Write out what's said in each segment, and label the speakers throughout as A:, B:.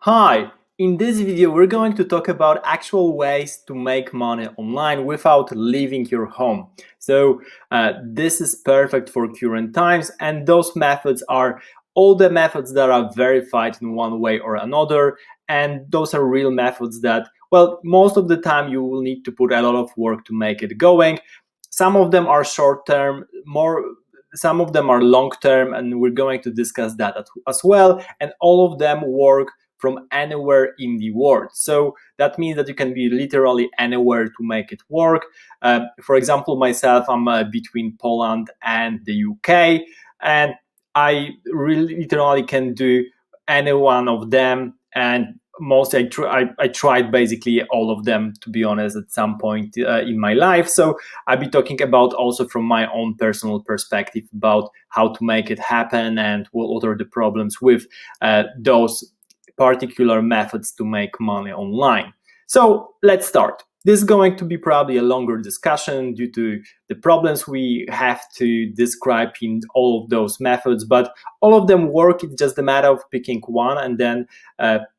A: Hi, in this video we're going to talk about actual ways to make money online without leaving your home. This is perfect for current times, and those methods are all the methods that are verified in one way or another, and those are real methods that, well, most of the time you will need to put a lot of work to make it going. Some of them are short term, some of them are long term, and we're going to discuss that as well, and all of them work from anywhere in the world. So that means that you can be literally anywhere to make it work. For example, myself, I'm between Poland and the UK, and I really literally can do any one of them. And mostly I tried basically all of them, to be honest, at some point in my life. So I'll be talking about also from my own personal perspective about how to make it happen and what are the problems with those particular methods to make money online. So let's start. This is going to be probably a longer discussion due to the problems we have to describe in all of those methods, but all of them work. It's just a matter of picking one and then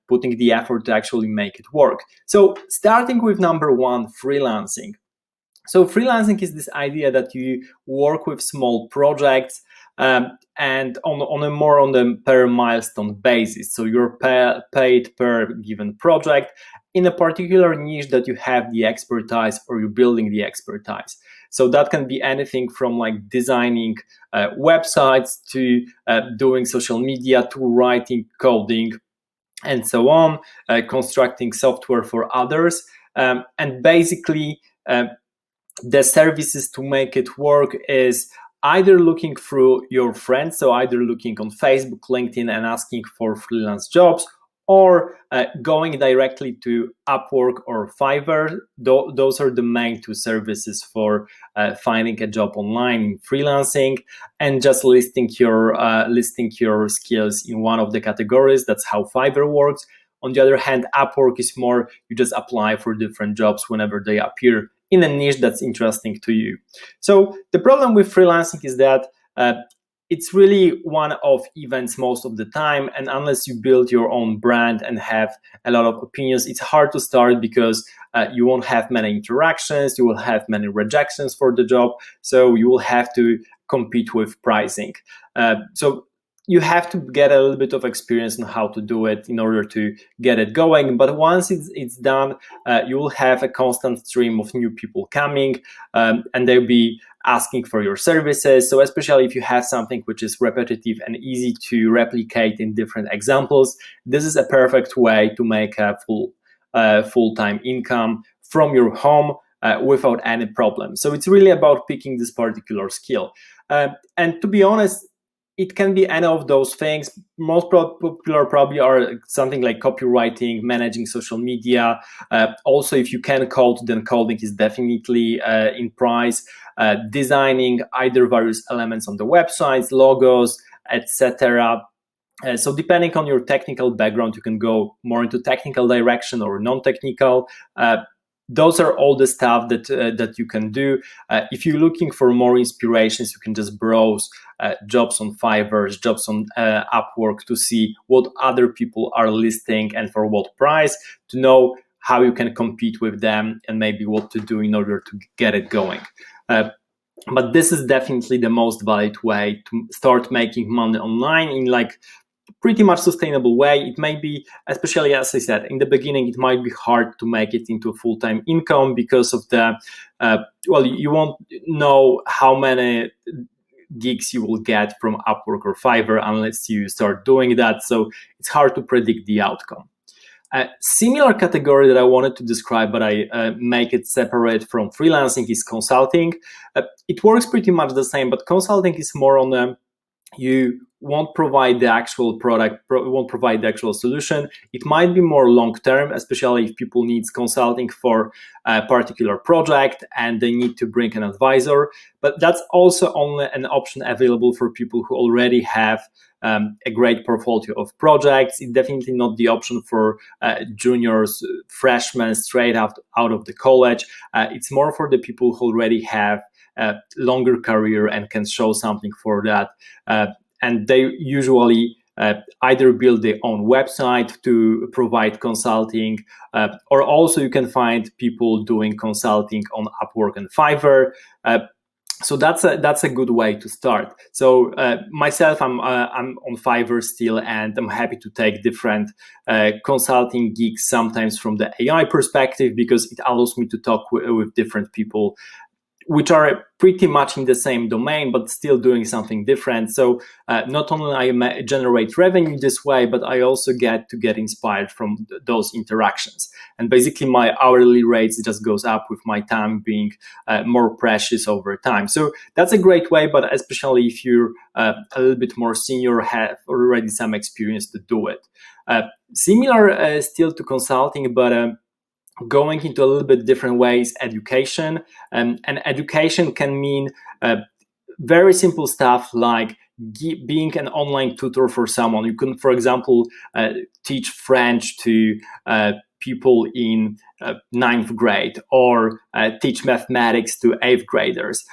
A: putting the effort to actually make it work. So starting with number one, freelancing. So freelancing is this idea that you work with small projects and on the per milestone basis. So you're paid per given project in a particular niche that you have the expertise or you're building the expertise. So that can be anything from like designing websites to doing social media to writing, coding, and so on, constructing software for others. And basically, the services to make it work is either looking through your friends, so either looking on Facebook, LinkedIn, and asking for freelance jobs, or going directly to Upwork or Fiverr. Those are the main two services for finding a job online in freelancing and just listing your skills in one of the categories. That's how Fiverr works. On the other hand, Upwork is more, you just apply for different jobs whenever they appear in a niche that's interesting to you. So the problem with freelancing is that it's really one-off events most of the time, and unless you build your own brand and have a lot of opinions, it's hard to start because you won't have many interactions, you will have many rejections for the job, so you will have to compete with pricing. So you have to get a little bit of experience on how to do it in order to get it going. But once it's done, you will have a constant stream of new people coming, and they'll be asking for your services. So especially if you have something which is repetitive and easy to replicate in different examples, this is a perfect way to make a full-time income from your home without any problem. So it's really about picking this particular skill. And to be honest, it can be any of those things. Most popular probably are something like copywriting, managing social media. Also, if you can code, then coding is definitely in price. Designing either various elements on the websites, logos, etc. So depending on your technical background, you can go more into technical direction or non-technical. Those are all the stuff that you can do. If you're looking for more inspirations, you can just browse jobs on Fiverr, jobs on Upwork to see what other people are listing and for what price, to know how you can compete with them and maybe what to do in order to get it going. But this is definitely the most valid way to start making money online in like pretty much sustainable way. It may be, especially as I said, in the beginning, it might be hard to make it into a full-time income because of the, you won't know how many gigs you will get from Upwork or Fiverr unless you start doing that. So it's hard to predict the outcome. A similar category that I wanted to describe, but I make it separate from freelancing, is consulting. It works pretty much the same, but consulting is more on the, you won't provide the actual product, won't provide the actual solution. It might be more long-term, especially if people need consulting for a particular project and they need to bring an advisor. But that's also only an option available for people who already have a great portfolio of projects. It's definitely not the option for juniors, freshmen straight out of the college. It's more for the people who already have a longer career and can show something for that. And they usually either build their own website to provide consulting, or also you can find people doing consulting on Upwork and Fiverr. So that's a good way to start. So myself, I'm on Fiverr still, and I'm happy to take different consulting gigs sometimes from the AI perspective, because it allows me to talk with different people which are pretty much in the same domain, but still doing something different. So not only I generate revenue this way, but I also get inspired from those interactions. And basically my hourly rates just goes up with my time being more precious over time. So that's a great way, but especially if you're a little bit more senior, have already some experience to do it. Similar still to consulting, but going into a little bit different ways, education. And education can mean very simple stuff like being an online tutor for someone. You can, for example, teach French to people in ninth grade, or teach mathematics to eighth graders,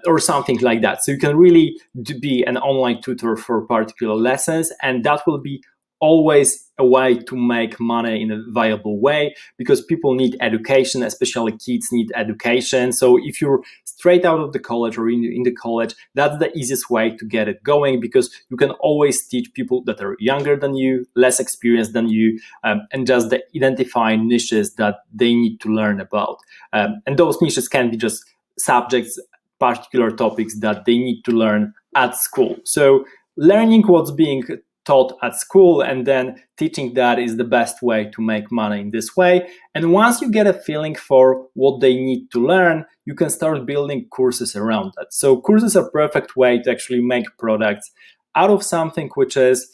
A: or something like that. So you can really be an online tutor for particular lessons, and that will be always a way to make money in a viable way, because people need education, especially kids need education. So if you're straight out of the college or in the college, that's the easiest way to get it going, because you can always teach people that are younger than you, less experienced than you, and just identify niches that they need to learn about. And those niches can be just subjects, particular topics that they need to learn at school. So learning what's being taught at school and then teaching that is the best way to make money in this way. And once you get a feeling for what they need to learn, you can start building courses around that. So courses are a perfect way to actually make products out of something which is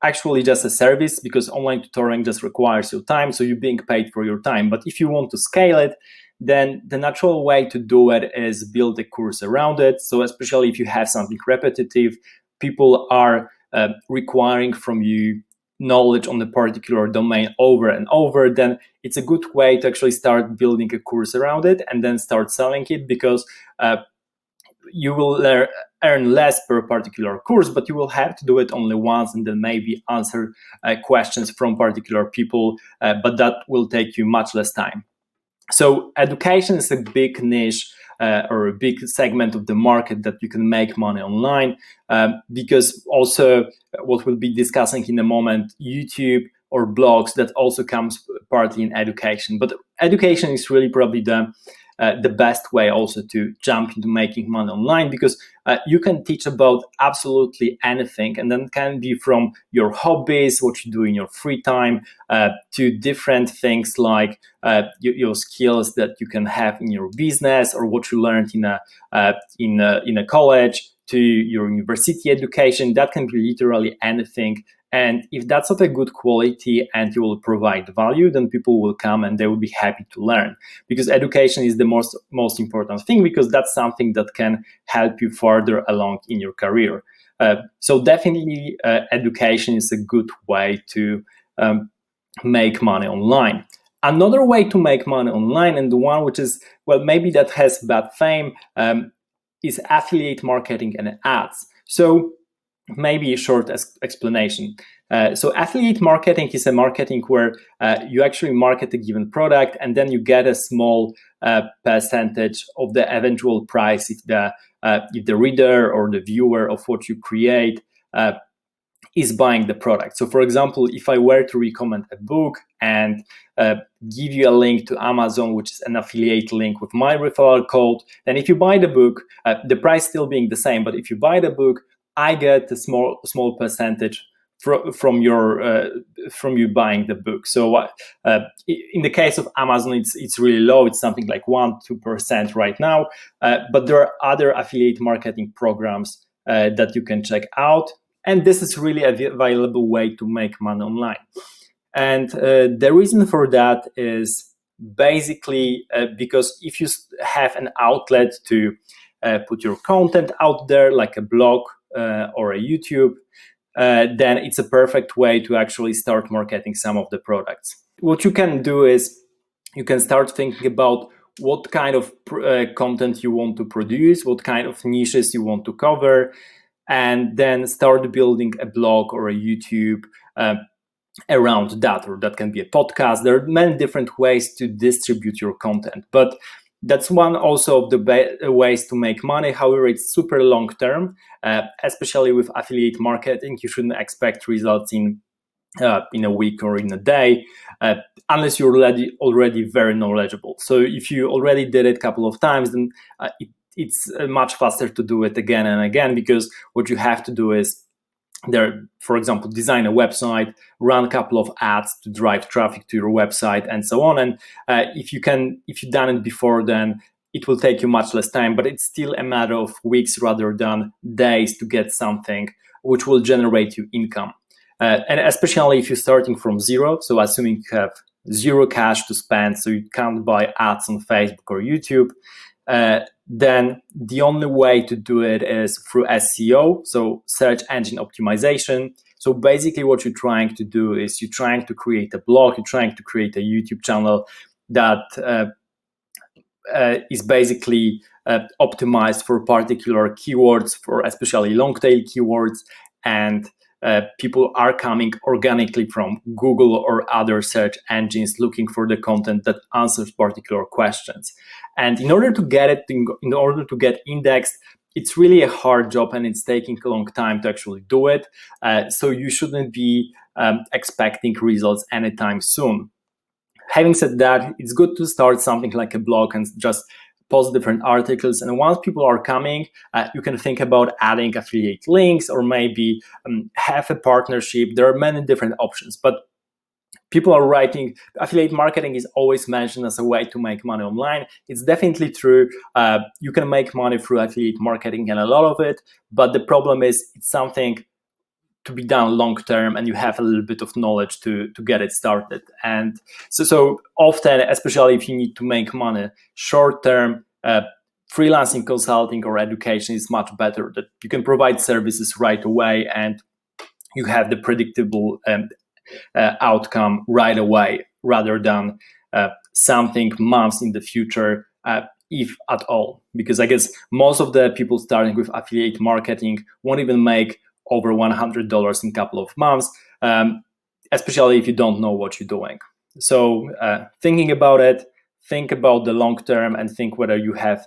A: actually just a service, because online tutoring just requires your time, so you're being paid for your time. But if you want to scale it, then the natural way to do it is build a course around it. So especially if you have something repetitive, people are requiring from you knowledge on the particular domain over and over, then it's a good way to actually start building a course around it and then start selling it, because you will earn less per particular course, but you will have to do it only once and then maybe answer questions from particular people, but that will take you much less time. So education is a big niche or a big segment of the market that you can make money online, because also what we'll be discussing in a moment, YouTube or blogs, that also comes partly in education. But education is really probably the best way also to jump into making money online, because you can teach about absolutely anything, and then can be from your hobbies, what you do in your free time, to different things like your skills that you can have in your business, or what you learned in a college, to your university education. That can be literally anything. And if that's of a good quality and you will provide value, then people will come and they will be happy to learn, because education is the most important thing, because that's something that can help you further along in your career. So definitely education is a good way to make money online. Another way to make money online, and the one which is, well, maybe that has bad fame, is affiliate marketing and ads. So maybe a short explanation. So affiliate marketing is a marketing where you actually market a given product, and then you get a small percentage of the eventual price if the reader or the viewer of what you create is buying the product. So for example, if I were to recommend a book and give you a link to Amazon, which is an affiliate link with my referral code, then if you buy the book, the price still being the same, but if you buy the book, I get a small percentage from you buying the book. So in the case of Amazon, it's really low. It's something like 1-2% right now. But there are other affiliate marketing programs that you can check out, and this is really a valuable way to make money online. And the reason for that is basically because if you have an outlet to put your content out there, like a blog or a YouTube, then it's a perfect way to actually start marketing some of the products. What you can do is you can start thinking about what kind of content you want to produce, what kind of niches you want to cover, and then start building a blog or a YouTube around that, or that can be a podcast. There are many different ways to distribute your content, but that's one also of the ways to make money. However, it's super long term, especially with affiliate marketing. You shouldn't expect results in a week or in a day, unless you're already very knowledgeable. So if you already did it a couple of times, then it's much faster to do it again and again, because what you have to do is for example, design a website, run a couple of ads to drive traffic to your website, and so on. And if you've done it before, then it will take you much less time, but it's still a matter of weeks rather than days to get something which will generate you income. And especially if you're starting from zero, so assuming you have zero cash to spend, so you can't buy ads on Facebook or YouTube, then the only way to do it is through SEO, so search engine optimization. So basically what you're trying to do is you're trying to create a blog, you're trying to create a YouTube channel that is basically optimized for particular keywords, for especially long tail keywords, and people are coming organically from Google or other search engines looking for the content that answers particular questions. And in order to get it, in order to get indexed, it's really a hard job, and it's taking a long time to actually do it. So you shouldn't be expecting results anytime soon. Having said that, it's good to start something like a blog and just post different articles. And once people are coming, you can think about adding affiliate links, or maybe have a partnership. There are many different options, but people are writing, affiliate marketing is always mentioned as a way to make money online. It's definitely true. You can make money through affiliate marketing, and a lot of it, but the problem is it's something to be done long term, and you have a little bit of knowledge to get it started. And so often, especially if you need to make money short term, freelancing, consulting, or education is much better. That you can provide services right away, and you have the predictable outcome right away, rather than something months in the future, if at all. Because I guess most of the people starting with affiliate marketing won't even make over $100 in a couple of months, especially if you don't know what you're doing. So thinking about it, think about the long term, and think whether you have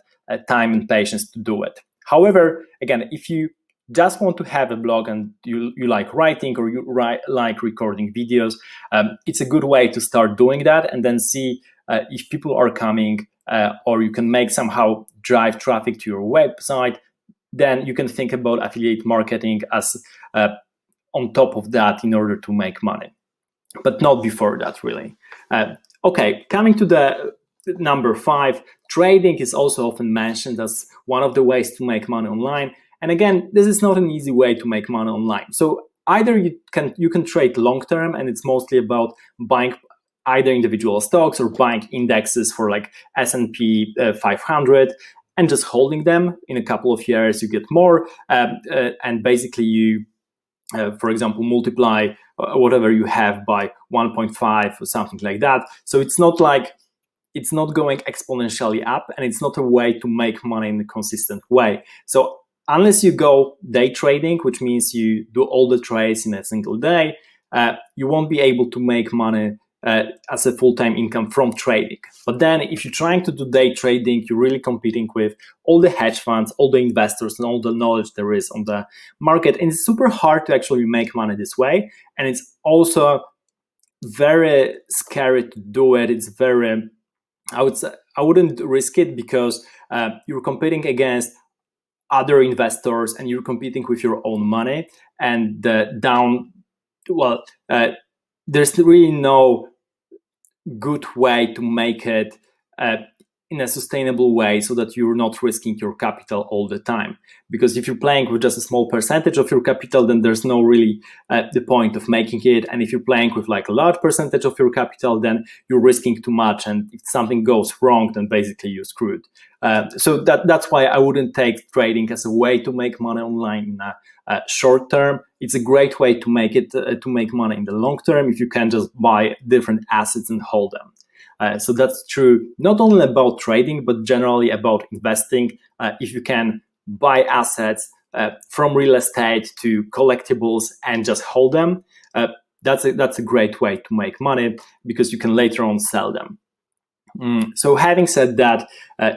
A: time and patience to do it. However, again, if you just want to have a blog and you like writing, or you like recording videos, it's a good way to start doing that, and then see if people are coming, or you can make somehow drive traffic to your website. Then you can think about affiliate marketing as on top of that in order to make money, but not before that, really. Okay, coming to the number 5, trading is also often mentioned as one of the ways to make money online. And again, this is not an easy way to make money online. So either you can trade long term, and it's mostly about buying either individual stocks or buying indexes for like S&P 500, and just holding them. In a couple of years you get more, and basically you, for example, multiply whatever you have by 1.5 or something like that. So it's not going exponentially up, and it's not a way to make money in a consistent way. So unless you go day trading, which means you do all the trades in a single day, you won't be able to make money as a full-time income from trading. But then if you're trying to do day trading, you're really competing with all the hedge funds, all the investors, and all the knowledge there is on the market. And it's super hard to actually make money this way. And it's also very scary to do it. It's very, I would say, I wouldn't risk it, because you're competing against other investors, and you're competing with your own money. And there's really no good way to make it in a sustainable way, so that you're not risking your capital all the time. Because if you're playing with just a small percentage of your capital, then there's no really the point of making it. And if you're playing with like a large percentage of your capital, then you're risking too much, and if something goes wrong, then basically you're screwed. So that's why I wouldn't take trading as a way to make money online in a short term. It's a great way to make money in the long term, if you can just buy different assets and hold them. So that's true not only about trading, but generally about investing. If you can buy assets from real estate to collectibles and just hold them. That's a great way to make money because you can later on sell them. So having said that,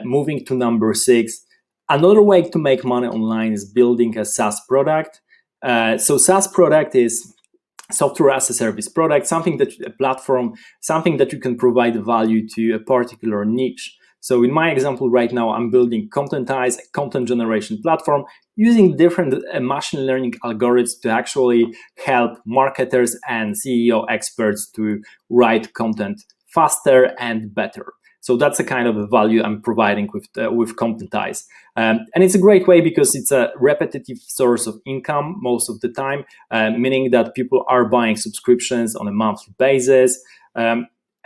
A: moving to number 6, another way to make money online is building a SaaS product. So SaaS product is software as a service product, something that a platform, something that you can provide value to a particular niche. So in my example right now, I'm building Contentyze, a content generation platform, using different machine learning algorithms to actually help marketers and SEO experts to write content faster and better. So that's the kind of value I'm providing with Contentyze. And it's a great way because it's a repetitive source of income most of the time, meaning that people are buying subscriptions on a monthly basis.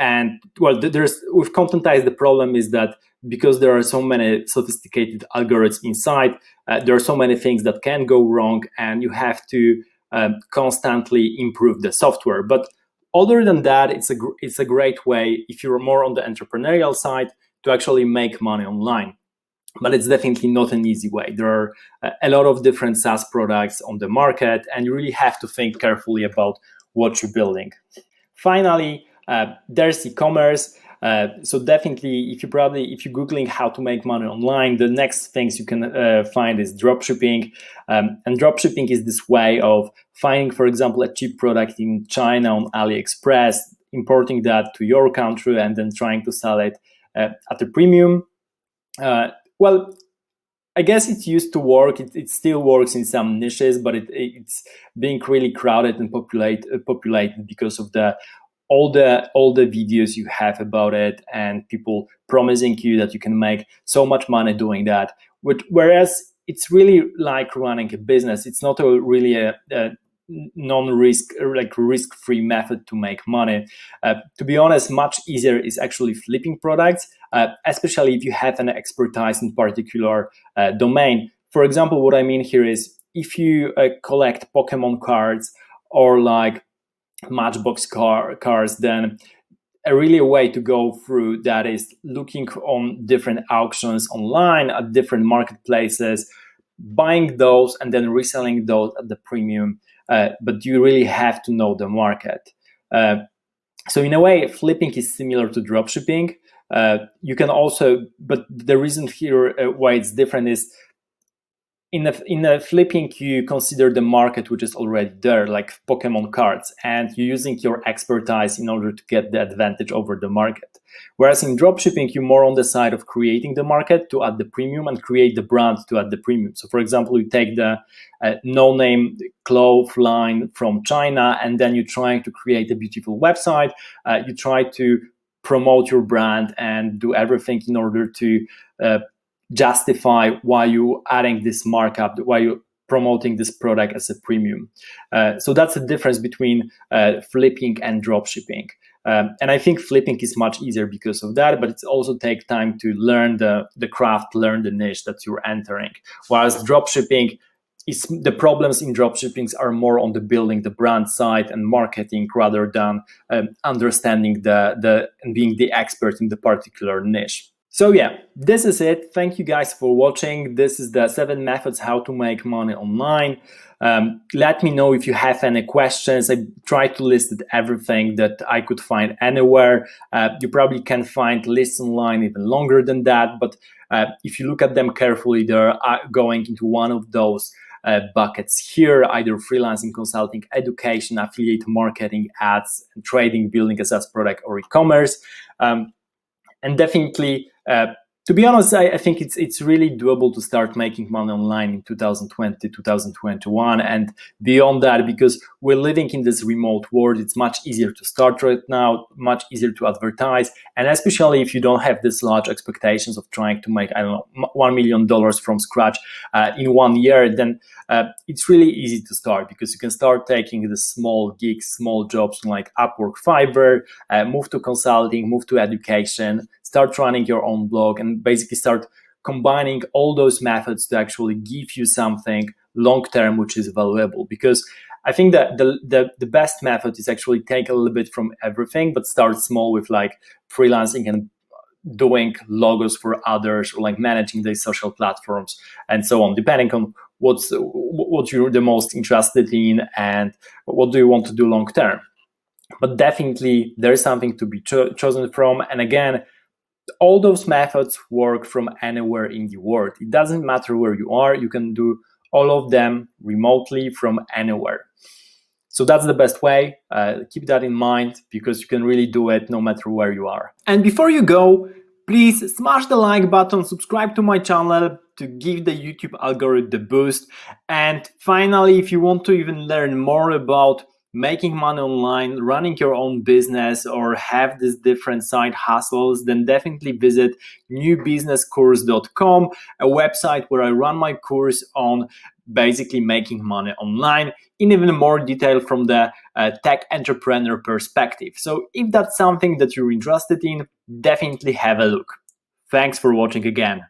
A: And well, there's with Contentyze, the problem is that because there are so many sophisticated algorithms inside, there are so many things that can go wrong, and you have to constantly improve the software. But other than that, it's a great way if you're more on the entrepreneurial side to actually make money online. But it's definitely not an easy way. There are a lot of different SaaS products on the market, and you really have to think carefully about what you're building. Finally, there's e-commerce. So definitely, if you're Googling how to make money online, the next things you can find is dropshipping. And dropshipping is this way of finding, for example, a cheap product in China on AliExpress, importing that to your country, and then trying to sell it at a premium. Well, I guess it used to work. It still works in some niches, but it's being really crowded and populated because of all the videos you have about it, and people promising you that you can make so much money doing that. Whereas it's really like running a business. It's not really a non-risk, like risk-free method to make money. To be honest, much easier is actually flipping products, especially if you have an expertise in particular domain. For example, what I mean here is if you collect Pokemon cards or like Matchbox cars, then a really way to go through that is looking on different auctions online at different marketplaces, buying those and then reselling those at the premium. But you really have to know the market. So in a way, flipping is similar to dropshipping. You can also, but the reason here why it's different is in a flipping, you consider the market which is already there, like Pokemon cards, and you're using your expertise in order to get the advantage over the market. Whereas in dropshipping, you're more on the side of creating the market to add the premium and create the brand to add the premium. So for example, you take the no-name cloth line from China, and then you're trying to create a beautiful website. You try to promote your brand and do everything in order to justify why you adding this markup, why you promoting this product as a premium. So that's the difference between flipping and dropshipping. And I think flipping is much easier because of that, but it also takes time to learn the craft, learn the niche that you're entering. Whereas dropshipping, the problems in dropshipping are more on the building the brand side and marketing rather than understanding and being the expert in the particular niche. So yeah, this is it. Thank you guys for watching. This is the 7 methods how to make money online. Let me know if you have any questions. I tried to list everything that I could find anywhere. You probably can find lists online even longer than that, but if you look at them carefully, they're going into one of those buckets here, either freelancing, consulting, education, affiliate marketing, ads, trading, building a SaaS product, or e-commerce. And definitely, to be honest, I think it's really doable to start making money online in 2020, 2021, and beyond that, because we're living in this remote world. It's much easier to start right now, much easier to advertise, and especially if you don't have this large expectations of trying to make, $1 million from scratch in 1 year, then it's really easy to start, because you can start taking the small gigs, small jobs like Upwork, Fiverr, move to consulting, move to education, start running your own blog, and basically start combining all those methods to actually give you something long-term which is valuable. Because I think that the best method is actually take a little bit from everything, but start small with like freelancing and doing logos for others, or like managing these social platforms and so on, depending on what you're the most interested in and what do you want to do long term. But definitely there is something to be chosen from. And again, all those methods work from anywhere in the world. It doesn't matter where you are. You can do all of them remotely from anywhere. So that's the best way. Keep that in mind, because you can really do it no matter where you are. And before you go, please smash the like button, subscribe to my channel to give the YouTube algorithm the boost. And finally, if you want to even learn more about making money online, running your own business, or have these different side hustles, then definitely visit newbusinesscourse.com, a website where I run my course on basically making money online in even more detail from the tech entrepreneur perspective. So if that's something that you're interested in, definitely have a look. Thanks for watching again.